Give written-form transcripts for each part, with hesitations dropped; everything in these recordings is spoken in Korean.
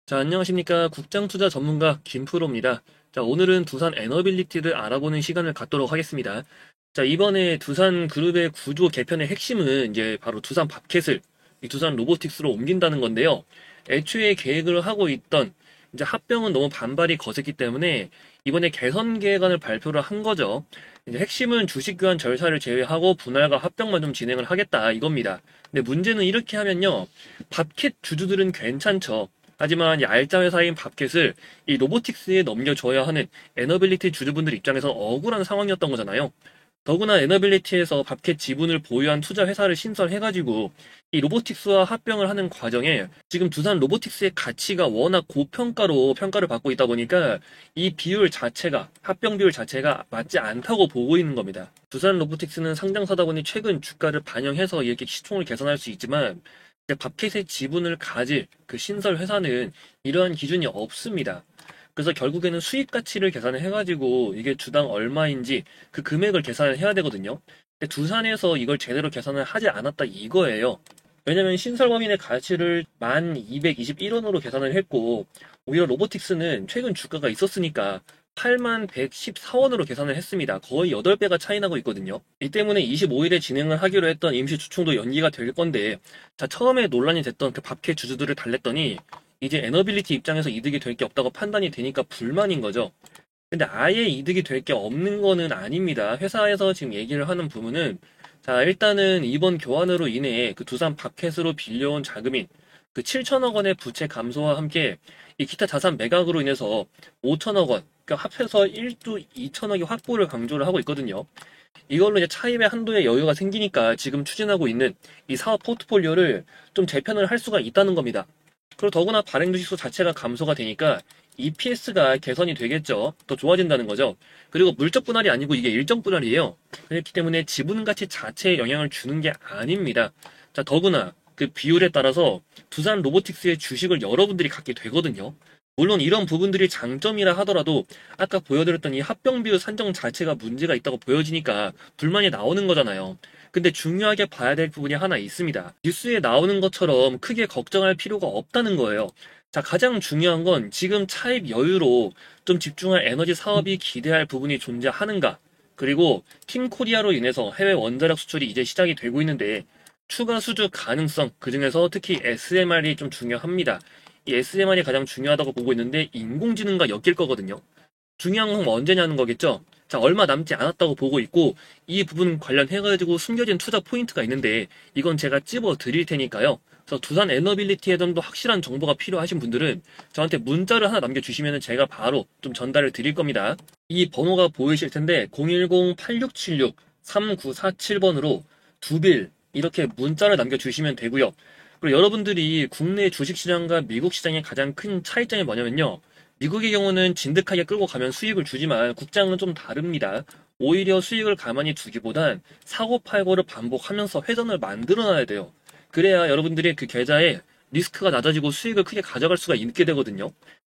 자, 안녕하십니까. 국장투자 전문가 김프로입니다. 자, 오늘은 두산 에너빌리티를 알아보는 시간을 갖도록 하겠습니다. 자, 이번에 두산 그룹의 구조 개편의 핵심은 이제 바로 두산 밥켓을 이 두산 로보틱스로 옮긴다는 건데요. 애초에 계획을 하고 있던 이제 합병은 너무 반발이 거셌기 때문에 이번에 개선 계획안을 발표를 한 거죠. 이제 핵심은 주식 교환 절차를 제외하고 분할과 합병만 좀 진행을 하겠다 이겁니다. 근데 문제는 이렇게 하면요. 밥켓 주주들은 괜찮죠. 하지만 이 알짜 회사인 밥켓을 이 로보틱스에 넘겨줘야 하는 에너빌리티 주주분들 입장에서 억울한 상황이었던 거잖아요. 더구나 에너빌리티에서 밥켓 지분을 보유한 투자 회사를 신설해가지고 이 로보틱스와 합병을 하는 과정에 지금 두산 로보틱스의 가치가 워낙 고평가로 평가를 받고 있다 보니까 이 비율 자체가 합병 비율 자체가 맞지 않다고 보고 있는 겁니다. 두산 로보틱스는 상장사다 보니 최근 주가를 반영해서 이렇게 시총을 개선할 수 있지만 밥켓의 지분을 가질 그 신설 회사는 이러한 기준이 없습니다. 그래서 결국에는 수익 가치를 계산을 해가지고 이게 주당 얼마인지 그 금액을 계산을 해야 되거든요. 근데 두산에서 이걸 제대로 계산을 하지 않았다 이거예요. 왜냐면 신설법인의 가치를 1221원으로 계산을 했고 오히려 로보틱스는 최근 주가가 있었으니까 8114원으로 계산을 했습니다. 거의 8배가 차이 나고 있거든요. 이 때문에 25일에 진행을 하기로 했던 임시 주총도 연기가 될 건데, 자, 처음에 논란이 됐던 그 밥켓 주주들을 달랬더니, 이제 에너빌리티 입장에서 이득이 될 게 없다고 판단이 되니까 불만인 거죠. 근데 아예 이득이 될 게 없는 거는 아닙니다. 회사에서 지금 얘기를 하는 부분은, 자, 일단은 이번 교환으로 인해 그 두산 밥켓으로 빌려온 자금인 그 7천억 원의 부채 감소와 함께 이 기타 자산 매각으로 인해서 5천억 원, 그러니까 합해서 1조 2천억의 확보를 강조를 하고 있거든요. 이걸로 이제 차입의 한도의 여유가 생기니까 지금 추진하고 있는 이 사업 포트폴리오를 좀 재편을 할 수가 있다는 겁니다. 그리고 더구나 발행 주식수 자체가 감소가 되니까 EPS가 개선이 되겠죠. 더 좋아진다는 거죠. 그리고 물적 분할이 아니고 이게 일정 분할이에요. 그렇기 때문에 지분 가치 자체에 영향을 주는 게 아닙니다. 자, 더구나 그 비율에 따라서 두산 로보틱스의 주식을 여러분들이 갖게 되거든요. 물론 이런 부분들이 장점이라 하더라도 아까 보여드렸던 이 합병 비율 산정 자체가 문제가 있다고 보여지니까 불만이 나오는 거잖아요. 근데 중요하게 봐야 될 부분이 하나 있습니다. 뉴스에 나오는 것처럼 크게 걱정할 필요가 없다는 거예요. 자, 가장 중요한 건 지금 차입 여유로 좀 집중할 에너지 사업이 기대할 부분이 존재하는가. 그리고 팀 코리아로 인해서 해외 원자력 수출이 이제 시작이 되고 있는데 추가 수주 가능성, 그중에서 특히 SMR이 좀 중요합니다. 이 SMR이 가장 중요하다고 보고 있는데 인공지능과 엮일 거거든요. 중요한 건 언제냐는 거겠죠. 자, 얼마 남지 않았다고 보고 있고 이 부분 관련해가지고 숨겨진 투자 포인트가 있는데 이건 제가 찝어 드릴 테니까요. 그래서 두산 에너빌리티에 좀 더 확실한 정보가 필요하신 분들은 저한테 문자를 하나 남겨주시면 제가 바로 좀 전달을 드릴 겁니다. 이 번호가 보이실 텐데 010-8646-3947번으로 두빌 이렇게 문자를 남겨주시면 되고요. 그리고 여러분들이 국내 주식시장과 미국 시장의 가장 큰 차이점이 뭐냐면요. 미국의 경우는 진득하게 끌고 가면 수익을 주지만 국장은 좀 다릅니다. 오히려 수익을 가만히 두기보단 사고팔고를 반복하면서 회전을 만들어놔야 돼요. 그래야 여러분들이 그 계좌에 리스크가 낮아지고 수익을 크게 가져갈 수가 있게 되거든요.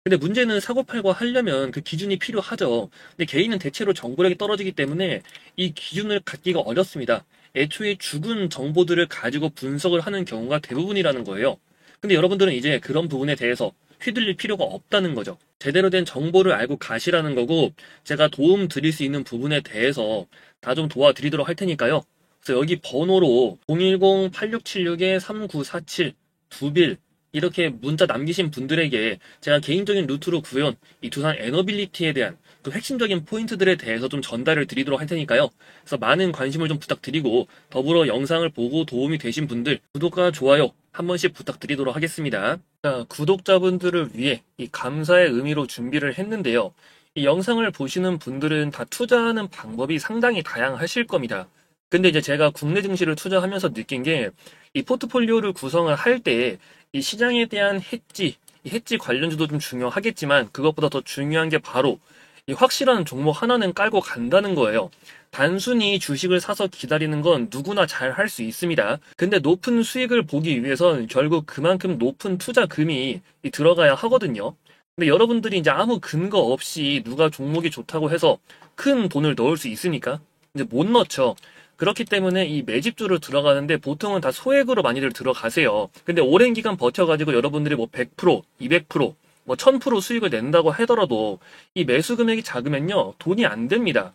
근데 문제는 사고팔고 하려면 그 기준이 필요하죠. 근데 개인은 대체로 정보력이 떨어지기 때문에 이 기준을 갖기가 어렵습니다. 애초에 죽은 정보들을 가지고 분석을 하는 경우가 대부분이라는 거예요. 근데 여러분들은 이제 그런 부분에 대해서 휘둘릴 필요가 없다는 거죠. 제대로 된 정보를 알고 가시라는 거고, 제가 도움 드릴 수 있는 부분에 대해서 다 좀 도와드리도록 할 테니까요. 그래서 여기 번호로 010-8676-3947 두빌 이렇게 문자 남기신 분들에게 제가 개인적인 루트로 구해온 이 두산 에너빌리티에 대한 그 핵심적인 포인트들에 대해서 좀 전달을 드리도록 할 테니까요. 그래서 많은 관심을 좀 부탁드리고 더불어 영상을 보고 도움이 되신 분들 구독과 좋아요 한 번씩 부탁드리도록 하겠습니다. 자, 구독자분들을 위해 이 감사의 의미로 준비를 했는데요. 이 영상을 보시는 분들은 다 투자하는 방법이 상당히 다양하실 겁니다. 근데 이제 제가 국내 증시를 투자하면서 느낀 게 이 포트폴리오를 구성을 할 때 이 시장에 대한 이 해지 관련주도 좀 중요하겠지만 그것보다 더 중요한 게 바로 이 확실한 종목 하나는 깔고 간다는 거예요. 단순히 주식을 사서 기다리는 건 누구나 잘 할 수 있습니다. 근데 높은 수익을 보기 위해선 결국 그만큼 높은 투자금이 들어가야 하거든요. 근데 여러분들이 이제 아무 근거 없이 누가 종목이 좋다고 해서 큰 돈을 넣을 수 있습니까? 이제 못 넣죠. 그렇기 때문에 이 매집주로 들어가는데 보통은 다 소액으로 많이들 들어가세요. 근데 오랜 기간 버텨가지고 여러분들이 뭐 100%, 200%, 뭐 1000% 수익을 낸다고 하더라도 이 매수 금액이 작으면요, 돈이 안 됩니다.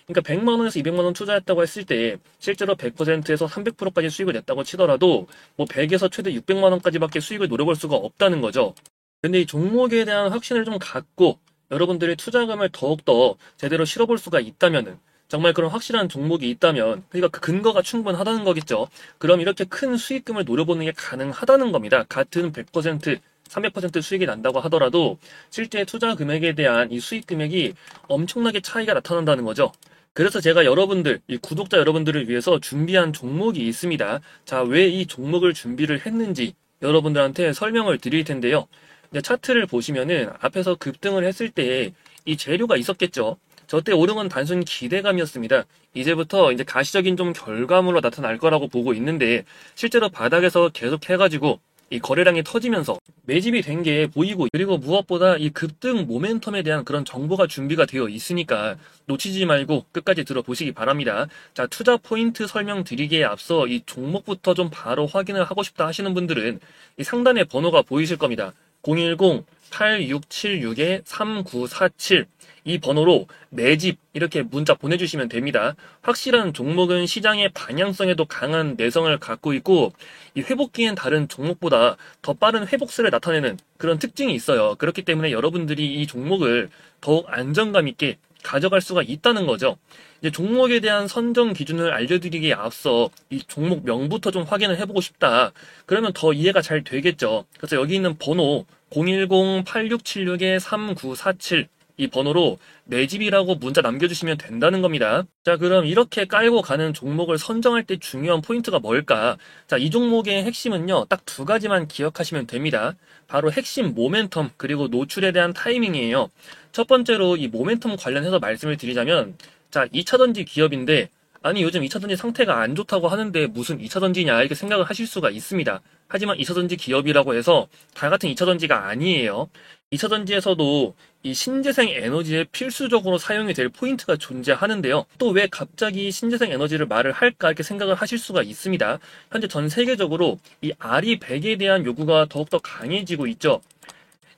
그러니까 100만 원에서 200만 원 투자했다고 했을 때 실제로 100%에서 300%까지 수익을 냈다고 치더라도 뭐 100에서 최대 600만 원까지밖에 수익을 노려볼 수가 없다는 거죠. 근데 이 종목에 대한 확신을 좀 갖고 여러분들의 투자금을 더욱더 제대로 실어볼 수가 있다면은, 정말 그런 확실한 종목이 있다면, 그러니까 그 근거가 충분하다는 거겠죠. 그럼 이렇게 큰 수익금을 노려보는 게 가능하다는 겁니다. 같은 100%, 300% 수익이 난다고 하더라도 실제 투자 금액에 대한 이 수익 금액이 엄청나게 차이가 나타난다는 거죠. 그래서 제가 여러분들, 이 구독자 여러분들을 위해서 준비한 종목이 있습니다. 자, 왜 이 종목을 준비를 했는지 여러분들한테 설명을 드릴 텐데요. 이제 차트를 보시면은 앞에서 급등을 했을 때 이 재료가 있었겠죠. 저때 오른 건 단순 기대감이었습니다. 이제부터 이제 가시적인 좀 결과물로 나타날 거라고 보고 있는데, 실제로 바닥에서 계속 해가지고 이 거래량이 터지면서 매집이 된 게 보이고, 그리고 무엇보다 이 급등 모멘텀에 대한 그런 정보가 준비가 되어 있으니까 놓치지 말고 끝까지 들어보시기 바랍니다. 자, 투자 포인트 설명드리기에 앞서 이 종목부터 좀 바로 확인을 하고 싶다 하시는 분들은 이 상단에 번호가 보이실 겁니다. 010-8676-3947, 이 번호로 매집 이렇게 문자 보내주시면 됩니다. 확실한 종목은 시장의 방향성에도 강한 내성을 갖고 있고, 이 회복기엔 다른 종목보다 더 빠른 회복세를 나타내는 그런 특징이 있어요. 그렇기 때문에 여러분들이 이 종목을 더욱 안정감 있게 가져갈 수가 있다는 거죠. 이제 종목에 대한 선정 기준을 알려드리기에 앞서 이 종목 명부터 좀 확인을 해보고 싶다. 그러면 더 이해가 잘 되겠죠. 그래서 여기 있는 번호 010-8676-3947, 이 번호로 매집이라고 문자 남겨주시면 된다는 겁니다. 자, 그럼 이렇게 깔고 가는 종목을 선정할 때 중요한 포인트가 뭘까? 자, 이 종목의 핵심은요, 딱 두 가지만 기억하시면 됩니다. 바로 핵심 모멘텀, 그리고 노출에 대한 타이밍이에요. 첫 번째로 이 모멘텀 관련해서 말씀을 드리자면, 자, 2차전지 기업인데, 아니 요즘 2차전지 상태가 안 좋다고 하는데 무슨 2차전지냐 이렇게 생각을 하실 수가 있습니다. 하지만 2차전지 기업이라고 해서 다 같은 2차전지가 아니에요. 2차전지에서도 이 신재생 에너지에 필수적으로 사용이 될 포인트가 존재하는데요. 또 왜 갑자기 신재생 에너지를 말을 할까 이렇게 생각을 하실 수가 있습니다. 현재 전 세계적으로 이 RE100에 대한 요구가 더욱더 강해지고 있죠.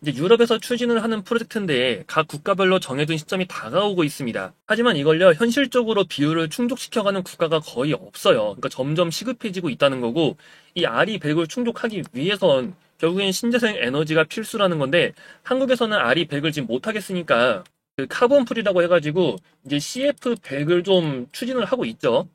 이제 유럽에서 추진을 하는 프로젝트인데 각 국가별로 정해둔 시점이 다가오고 있습니다. 하지만 이걸요, 현실적으로 비율을 충족시켜가는 국가가 거의 없어요. 그러니까 점점 시급해지고 있다는 거고, 이 RE100을 충족하기 위해선 결국엔 신재생 에너지가 필수라는 건데, 한국에서는 RE100을 지금 못하겠으니까 그 카본풀이라고 해가지고 이제 CF100을 좀 추진을 하고 있죠.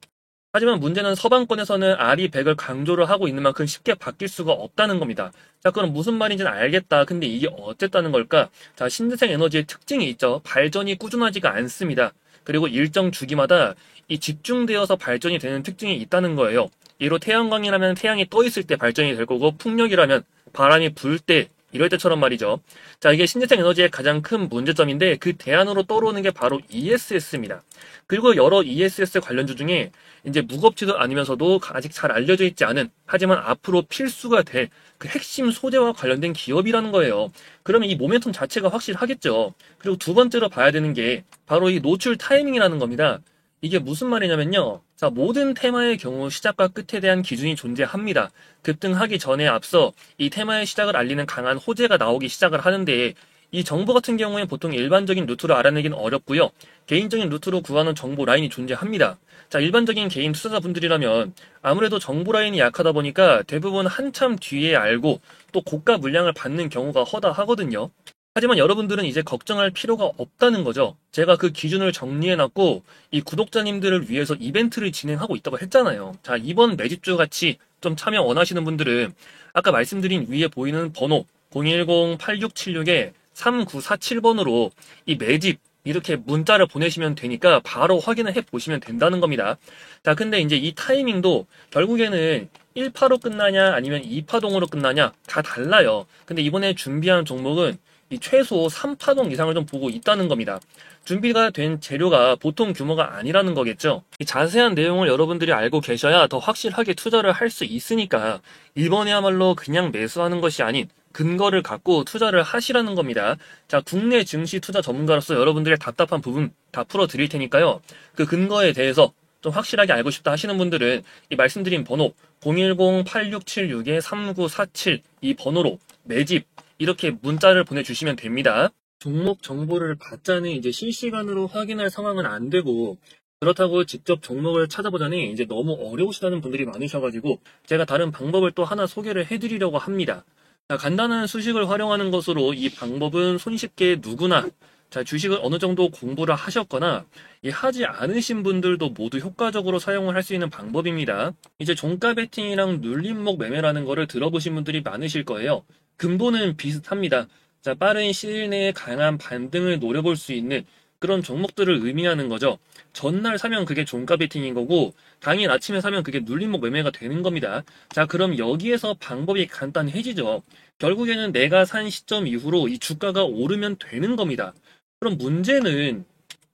하지만 문제는 서방권에서는 RE100을 강조를 하고 있는 만큼 쉽게 바뀔 수가 없다는 겁니다. 자, 그럼 무슨 말인지는 알겠다. 근데 이게 어쨌다는 걸까? 자, 신재생 에너지의 특징이 있죠. 발전이 꾸준하지가 않습니다. 그리고 일정 주기마다 이 집중되어서 발전이 되는 특징이 있다는 거예요. 예로 태양광이라면 태양이 떠 있을 때 발전이 될 거고, 풍력이라면 바람이 불 때, 이럴 때처럼 말이죠. 자, 이게 신재생 에너지의 가장 큰 문제점인데, 그 대안으로 떠오르는 게 바로 ESS입니다. 그리고 여러 ESS 관련주 중에 이제 무겁지도 않으면서도 아직 잘 알려져 있지 않은, 하지만 앞으로 필수가 될 그 핵심 소재와 관련된 기업이라는 거예요. 그러면 이 모멘텀 자체가 확실하겠죠. 그리고 두 번째로 봐야 되는 게 바로 이 노출 타이밍이라는 겁니다. 이게 무슨 말이냐면요. 자, 모든 테마의 경우 시작과 끝에 대한 기준이 존재합니다. 급등하기 전에 앞서 이 테마의 시작을 알리는 강한 호재가 나오기 시작을 하는데, 이 정보 같은 경우에 보통 일반적인 루트로 알아내긴 어렵고요. 개인적인 루트로 구하는 정보 라인이 존재합니다. 자, 일반적인 개인 투자자분들이라면 아무래도 정보 라인이 약하다 보니까 대부분 한참 뒤에 알고 또 고가 물량을 받는 경우가 허다하거든요. 하지만 여러분들은 이제 걱정할 필요가 없다는 거죠. 제가 그 기준을 정리해놨고 이 구독자님들을 위해서 이벤트를 진행하고 있다고 했잖아요. 자, 이번 매집주 같이 좀 참여 원하시는 분들은 아까 말씀드린 위에 보이는 번호 010-8676-3947번으로 이 매집 이렇게 문자를 보내시면 되니까 바로 확인을 해 보시면 된다는 겁니다. 자, 근데 이제 이 타이밍도 결국에는 1파로 끝나냐 아니면 2파동으로 끝나냐 다 달라요. 근데 이번에 준비한 종목은 이 최소 3파동 이상을 좀 보고 있다는 겁니다. 준비가 된 재료가 보통 규모가 아니라는 거겠죠. 이 자세한 내용을 여러분들이 알고 계셔야 더 확실하게 투자를 할 수 있으니까 이번에야말로 그냥 매수하는 것이 아닌 근거를 갖고 투자를 하시라는 겁니다. 자, 국내 증시 투자 전문가로서 여러분들의 답답한 부분 다 풀어드릴 테니까요. 그 근거에 대해서 좀 좀 확실하게 알고 싶다 하시는 분들은 이 말씀드린 번호 010-8676-3947 이 번호로 매집 이렇게 문자를 보내주시면 됩니다. 종목 정보를 받자니 이제 실시간으로 확인할 상황은 안 되고 그렇다고 직접 종목을 찾아보자니 이제 너무 어려우시다는 분들이 많으셔가지고 제가 다른 방법을 또 하나 소개를 해드리려고 합니다. 자, 간단한 수식을 활용하는 것으로 이 방법은 손쉽게 누구나 자, 주식을 어느 정도 공부를 하셨거나 하지 않으신 분들도 모두 효과적으로 사용을 할 수 있는 방법입니다. 이제 종가 베팅이랑 눌림목 매매라는 거를 들어보신 분들이 많으실 거예요. 근본은 비슷합니다. 자, 빠른 시일 내에 강한 반등을 노려볼 수 있는 그런 종목들을 의미하는 거죠. 전날 사면 그게 종가 베팅인 거고 당일 아침에 사면 그게 눌림목 매매가 되는 겁니다. 자, 그럼 여기에서 방법이 간단해지죠. 결국에는 내가 산 시점 이후로 이 주가가 오르면 되는 겁니다. 그럼 문제는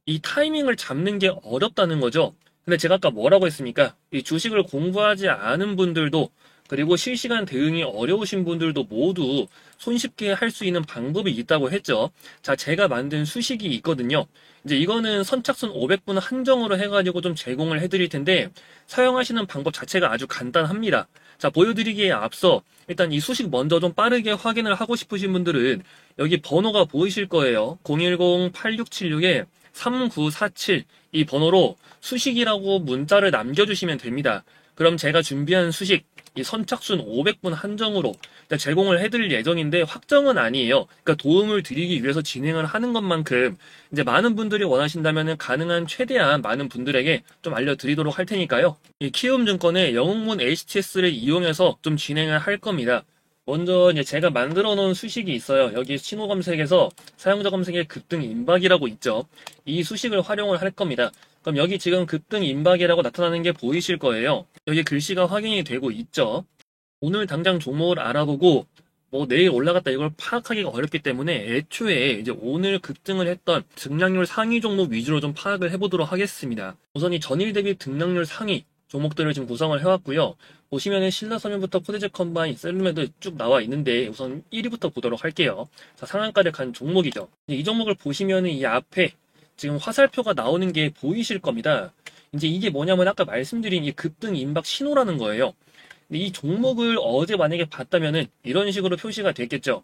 이 타이밍을 잡는 게 어렵다는 거죠. 근데 제가 아까 뭐라고 했습니까? 이 주식을 공부하지 않은 분들도 그리고 실시간 대응이 어려우신 분들도 모두 손쉽게 할 수 있는 방법이 있다고 했죠. 자, 제가 만든 수식이 있거든요. 이제 이거는 선착순 500분 한정으로 해가지고 좀 제공을 해드릴 텐데 사용하시는 방법 자체가 아주 간단합니다. 자, 보여드리기에 앞서 일단 이 수식 먼저 좀 빠르게 확인을 하고 싶으신 분들은 여기 번호가 보이실 거예요. 010-8676-3947 이 번호로 수식이라고 문자를 남겨주시면 됩니다. 그럼 제가 준비한 수식 이 선착순 500분 한정으로 제공을 해드릴 예정인데 확정은 아니에요. 그러니까 도움을 드리기 위해서 진행을 하는 것만큼 이제 많은 분들이 원하신다면 가능한 최대한 많은 분들에게 좀 알려드리도록 할 테니까요. 이 키움증권의 영웅문 HTS를 이용해서 좀 진행을 할 겁니다. 먼저 이제 제가 만들어 놓은 수식이 있어요. 여기 신호 검색에서 사용자 검색에 급등 임박이라고 있죠. 이 수식을 활용을 할 겁니다. 그럼 여기 지금 급등 임박이라고 나타나는 게 보이실 거예요. 여기 글씨가 확인이 되고 있죠. 오늘 당장 종목을 알아보고 뭐 내일 올라갔다 이걸 파악하기가 어렵기 때문에 애초에 이제 오늘 급등을 했던 등락률 상위 종목 위주로 좀 파악을 해보도록 하겠습니다. 우선 이 전일 대비 등락률 상위 종목들을 지금 구성을 해왔고요. 보시면은 신라섬유부터 코데제 컴바인, 셀루메도 쭉 나와 있는데 우선 1위부터 보도록 할게요. 자, 상한가를 간 종목이죠. 이 종목을 보시면은 이 앞에 지금 화살표가 나오는 게 보이실 겁니다. 이제 이게 뭐냐면 아까 말씀드린 이 급등 임박 신호라는 거예요. 근데 이 종목을 어제 만약에 봤다면은 이런 식으로 표시가 됐겠죠.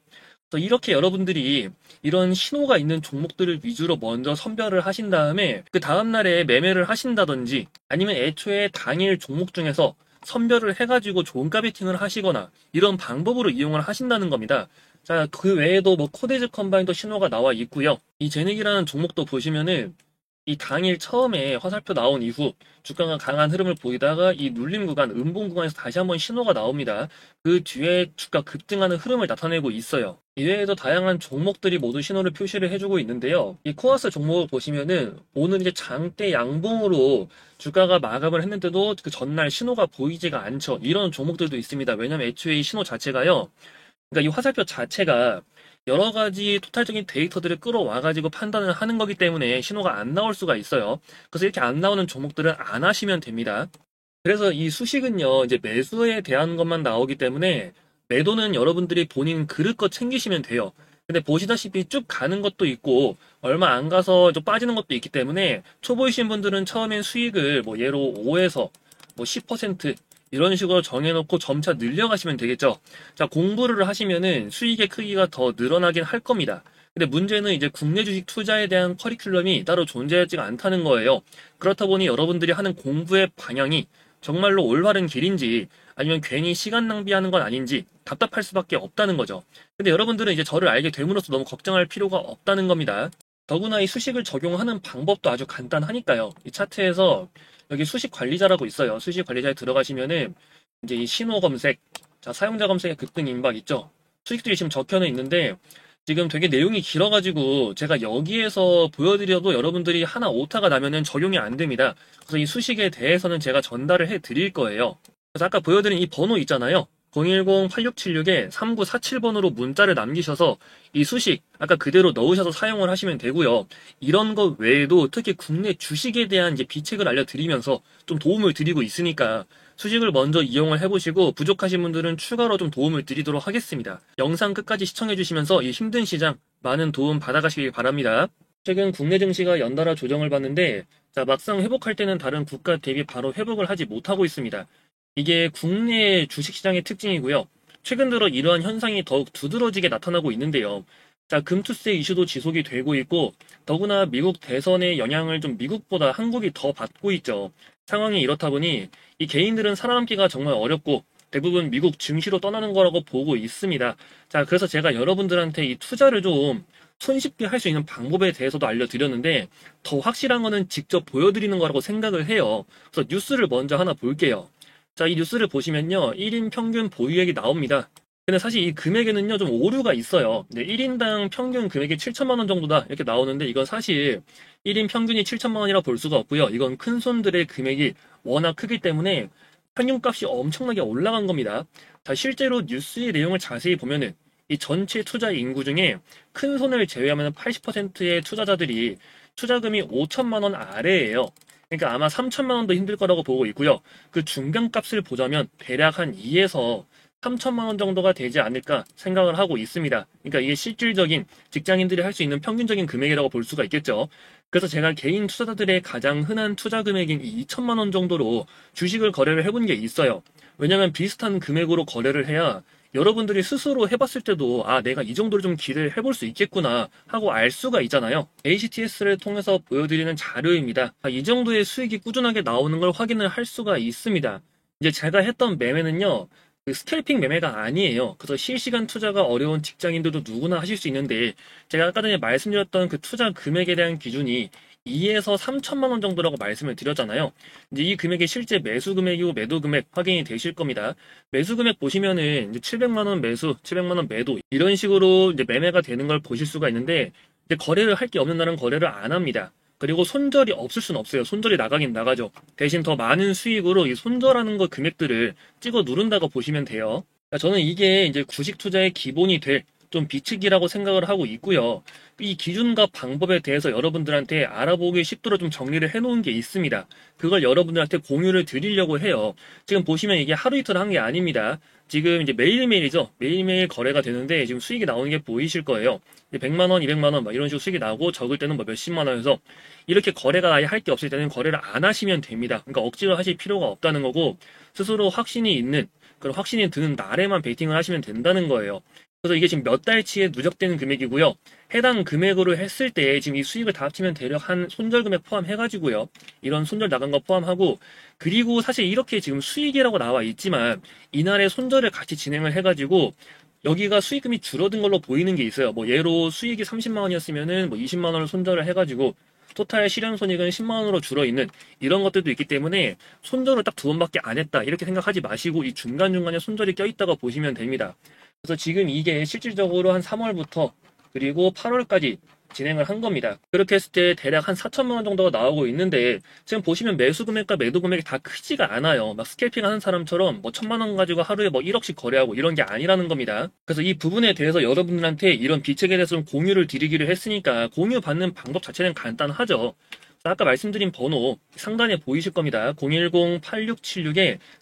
그래서 이렇게 여러분들이 이런 신호가 있는 종목들을 위주로 먼저 선별을 하신 다음에 그 다음날에 매매를 하신다든지 아니면 애초에 당일 종목 중에서 선별을 해가지고 종가 베팅을 하시거나 이런 방법으로 이용을 하신다는 겁니다. 자, 그 외에도 뭐 코데즈 컴바인도 신호가 나와 있고요. 이 제닉이라는 종목도 보시면은 이 당일 처음에 화살표 나온 이후 주가가 강한 흐름을 보이다가 이 눌림 구간, 음봉 구간에서 다시 한번 신호가 나옵니다. 그 뒤에 주가 급등하는 흐름을 나타내고 있어요. 이외에도 다양한 종목들이 모두 신호를 표시를 해주고 있는데요. 이 코아스 종목을 보시면은 오늘 이제 장대 양봉으로 주가가 마감을 했는데도 그 전날 신호가 보이지가 않죠. 이런 종목들도 있습니다. 왜냐면 애초에 이 신호 자체가요. 그러니까 이 화살표 자체가 여러 가지 토탈적인 데이터들을 끌어와가지고 판단을 하는 거기 때문에 신호가 안 나올 수가 있어요. 그래서 이렇게 안 나오는 종목들은 안 하시면 됩니다. 그래서 이 수식은요, 이제 매수에 대한 것만 나오기 때문에 매도는 여러분들이 본인 그릇껏 챙기시면 돼요. 근데 보시다시피 쭉 가는 것도 있고 얼마 안 가서 좀 빠지는 것도 있기 때문에 초보이신 분들은 처음엔 수익을 뭐 예로 5에서 뭐 10% 이런 식으로 정해놓고 점차 늘려가시면 되겠죠. 자, 공부를 하시면은 수익의 크기가 더 늘어나긴 할 겁니다. 근데 문제는 이제 국내 주식 투자에 대한 커리큘럼이 따로 존재하지가 않다는 거예요. 그렇다 보니 여러분들이 하는 공부의 방향이 정말로 올바른 길인지 아니면 괜히 시간 낭비하는 건 아닌지 답답할 수밖에 없다는 거죠. 근데 여러분들은 이제 저를 알게 됨으로써 너무 걱정할 필요가 없다는 겁니다. 더구나 이 수식을 적용하는 방법도 아주 간단하니까요. 이 차트에서 여기 수식 관리자라고 있어요. 수식 관리자에 들어가시면은 이제 이 신호 검색, 자, 사용자 검색의 급등 임박 있죠. 수식들이 지금 적혀는 있는데 지금 되게 내용이 길어가지고 제가 여기에서 보여드려도 여러분들이 하나 오타가 나면은 적용이 안 됩니다. 그래서 이 수식에 대해서는 제가 전달을 해 드릴 거예요. 그래서 아까 보여드린 이 번호 있잖아요. 010-8676-3947번으로 문자를 남기셔서 이 수식 아까 그대로 넣으셔서 사용을 하시면 되고요. 이런 것 외에도 특히 국내 주식에 대한 이제 비책을 알려드리면서 좀 도움을 드리고 있으니까 수식을 먼저 이용을 해보시고 부족하신 분들은 추가로 좀 도움을 드리도록 하겠습니다. 영상 끝까지 시청해주시면서 이 힘든 시장 많은 도움 받아가시길 바랍니다. 최근 국내 증시가 연달아 조정을 받는데 자, 막상 회복할 때는 다른 국가 대비 바로 회복을 하지 못하고 있습니다. 이게 국내 주식시장의 특징이고요. 최근 들어 이러한 현상이 더욱 두드러지게 나타나고 있는데요. 자, 금투세 이슈도 지속이 되고 있고, 더구나 미국 대선의 영향을 좀 미국보다 한국이 더 받고 있죠. 상황이 이렇다 보니 이 개인들은 살아남기가 정말 어렵고 대부분 미국 증시로 떠나는 거라고 보고 있습니다. 자, 그래서 제가 여러분들한테 이 투자를 좀 손쉽게 할 수 있는 방법에 대해서도 알려드렸는데 더 확실한 거는 직접 보여드리는 거라고 생각을 해요. 그래서 뉴스를 먼저 하나 볼게요. 자, 이 뉴스를 보시면요. 1인 평균 보유액이 나옵니다. 근데 사실 이 금액에는요, 좀 오류가 있어요. 네, 1인당 평균 금액이 7천만 원 정도다. 이렇게 나오는데 이건 사실 1인 평균이 7천만 원이라 볼 수가 없고요. 이건 큰 손들의 금액이 워낙 크기 때문에 평균값이 엄청나게 올라간 겁니다. 자, 실제로 뉴스의 내용을 자세히 보면은 이 전체 투자 인구 중에 큰 손을 제외하면 80%의 투자자들이 투자금이 5천만 원 아래예요. 그러니까 아마 3천만 원도 힘들 거라고 보고 있고요. 그 중간값을 보자면 대략 한 2에서 3천만 원 정도가 되지 않을까 생각을 하고 있습니다. 그러니까 이게 실질적인 직장인들이 할 수 있는 평균적인 금액이라고 볼 수가 있겠죠. 그래서 제가 개인 투자자들의 가장 흔한 투자 금액인 2천만 원 정도로 주식을 거래를 해본 게 있어요. 왜냐면 비슷한 금액으로 거래를 해야 여러분들이 스스로 해봤을 때도 아, 내가 이 정도를 좀 기대를 해볼 수 있겠구나 하고 알 수가 있잖아요. HTS를 통해서 보여드리는 자료입니다. 아, 이 정도의 수익이 꾸준하게 나오는 걸 확인을 할 수가 있습니다. 이제 제가 했던 매매는요. 그 스캘핑 매매가 아니에요. 그래서 실시간 투자가 어려운 직장인들도 누구나 하실 수 있는데 제가 아까 전에 말씀드렸던 그 투자 금액에 대한 기준이 2에서 3천만 원 정도라고 말씀을 드렸잖아요. 이제 이 금액이 실제 매수 금액이고 매도 금액 확인이 되실 겁니다. 매수 금액 보시면은 이제 700만 원 매수, 700만 원 매도 이런 식으로 이제 매매가 되는 걸 보실 수가 있는데 이제 거래를 할 게 없는 날은 거래를 안 합니다. 그리고 손절이 없을 수는 없어요. 손절이 나가긴 나가죠. 대신 더 많은 수익으로 이 손절하는 거 금액들을 찍어 누른다고 보시면 돼요. 저는 이게 이제 주식 투자의 기본이 될 좀 비칙이라고 생각을 하고 있고요. 이 기준과 방법에 대해서 여러분들한테 알아보기 쉽도록 좀 정리를 해놓은 게 있습니다. 그걸 여러분들한테 공유를 드리려고 해요. 지금 보시면 이게 하루 이틀 한 게 아닙니다. 지금 이제 매일매일이죠. 매일매일 거래가 되는데 지금 수익이 나오는 게 보이실 거예요. 100만 원, 200만 원 막 이런 식으로 수익이 나오고 적을 때는 뭐 몇십만 원에서 이렇게 거래가 아예 할 게 없을 때는 거래를 안 하시면 됩니다. 그러니까 억지로 하실 필요가 없다는 거고 스스로 확신이 있는 그런 확신이 드는 날에만 베이팅을 하시면 된다는 거예요. 그래서 이게 지금 몇 달치에 누적되는 금액이고요. 해당 금액으로 했을 때 지금 이 수익을 다 합치면 대략 한 손절 금액 포함해가지고요. 이런 손절 나간 거 포함하고 그리고 사실 이렇게 지금 수익이라고 나와 있지만 이날의 손절을 같이 진행을 해가지고 여기가 수익금이 줄어든 걸로 보이는 게 있어요. 뭐 예로 수익이 30만 원이었으면은 뭐 20만 원을 손절을 해가지고 토탈 실현 손익은 10만 원으로 줄어 있는 이런 것들도 있기 때문에 손절을 딱 2번밖에 안 했다 이렇게 생각하지 마시고 이 중간중간에 손절이 껴있다가 보시면 됩니다. 그래서 지금 이게 실질적으로 한 3월부터 그리고 8월까지 진행을 한 겁니다. 그렇게 했을 때 대략 한 4천만 원 정도가 나오고 있는데 지금 보시면 매수 금액과 매도 금액이 다 크지가 않아요. 막 스캘핑 하는 사람처럼 뭐 1천만 원 가지고 하루에 뭐 1억씩 거래하고 이런 게 아니라는 겁니다. 그래서 이 부분에 대해서 여러분들한테 이런 비책에 대해서 좀 공유를 드리기로 했으니까 공유 받는 방법 자체는 간단하죠. 아까 말씀드린 번호 상단에 보이실 겁니다.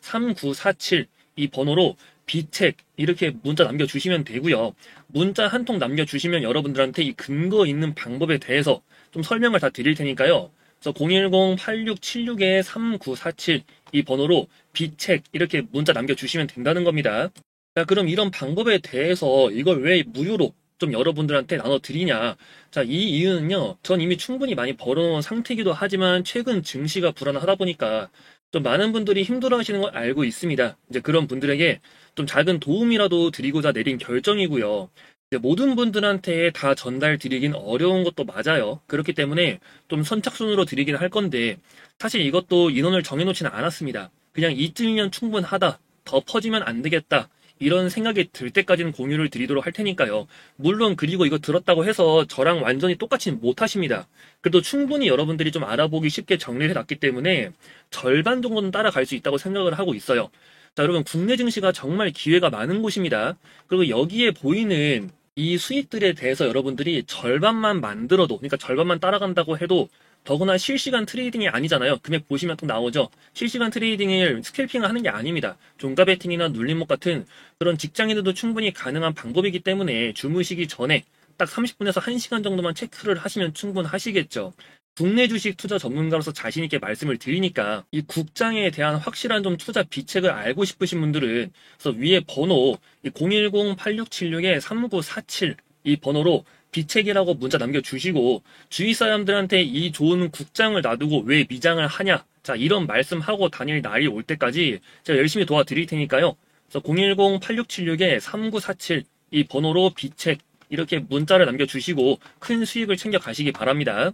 010-8676-3947 이 번호로 비책 이렇게 문자 남겨주시면 되고요. 문자 한 통 남겨주시면 여러분들한테 이 근거 있는 방법에 대해서 좀 설명을 다 드릴 테니까요. 그래서 010-8676-3947 이 번호로 비책 이렇게 문자 남겨주시면 된다는 겁니다. 자, 그럼 이런 방법에 대해서 이걸 왜 무료로 좀 여러분들한테 나눠드리냐. 자, 이 이유는요. 전 이미 충분히 많이 벌어놓은 상태이기도 하지만 최근 증시가 불안하다 보니까 좀 많은 분들이 힘들어 하시는 걸 알고 있습니다. 이제 그런 분들에게 좀 작은 도움이라도 드리고자 내린 결정이고요. 이제 모든 분들한테 다 전달 드리긴 어려운 것도 맞아요. 그렇기 때문에 좀 선착순으로 드리긴 할 건데 사실 이것도 인원을 정해놓지는 않았습니다. 그냥 이쯤이면 충분하다. 더 퍼지면 안 되겠다. 이런 생각이 들 때까지는 공유를 드리도록 할 테니까요. 물론 그리고 이거 들었다고 해서 저랑 완전히 똑같이는 못 하십니다. 그래도 충분히 여러분들이 좀 알아보기 쉽게 정리를 해놨기 때문에 절반 정도는 따라갈 수 있다고 생각을 하고 있어요. 자, 여러분 국내 증시가 정말 기회가 많은 곳입니다. 그리고 여기에 보이는 이 수익들에 대해서 여러분들이 절반만 만들어도 그러니까 절반만 따라간다고 해도 더구나 실시간 트레이딩이 아니잖아요. 금액 보시면 또 나오죠. 실시간 트레이딩을 스캘핑을 하는 게 아닙니다. 종가 베팅이나 눌림목 같은 그런 직장인들도 충분히 가능한 방법이기 때문에 주무시기 전에 딱 30분에서 1시간 정도만 체크를 하시면 충분하시겠죠. 국내 주식 투자 전문가로서 자신 있게 말씀을 드리니까 이 국장에 대한 확실한 좀 투자 비책을 알고 싶으신 분들은 그래서 위에 번호 010-8676-3947 이 번호로 비책이라고 문자 남겨주시고 주위 사람들한테 이 좋은 국장을 놔두고 왜 미장을 하냐, 자 이런 말씀하고 다닐 날이 올 때까지 제가 열심히 도와드릴 테니까요. 그래서 010-8676-3947 이 번호로 비책 이렇게 문자를 남겨주시고 큰 수익을 챙겨 가시기 바랍니다.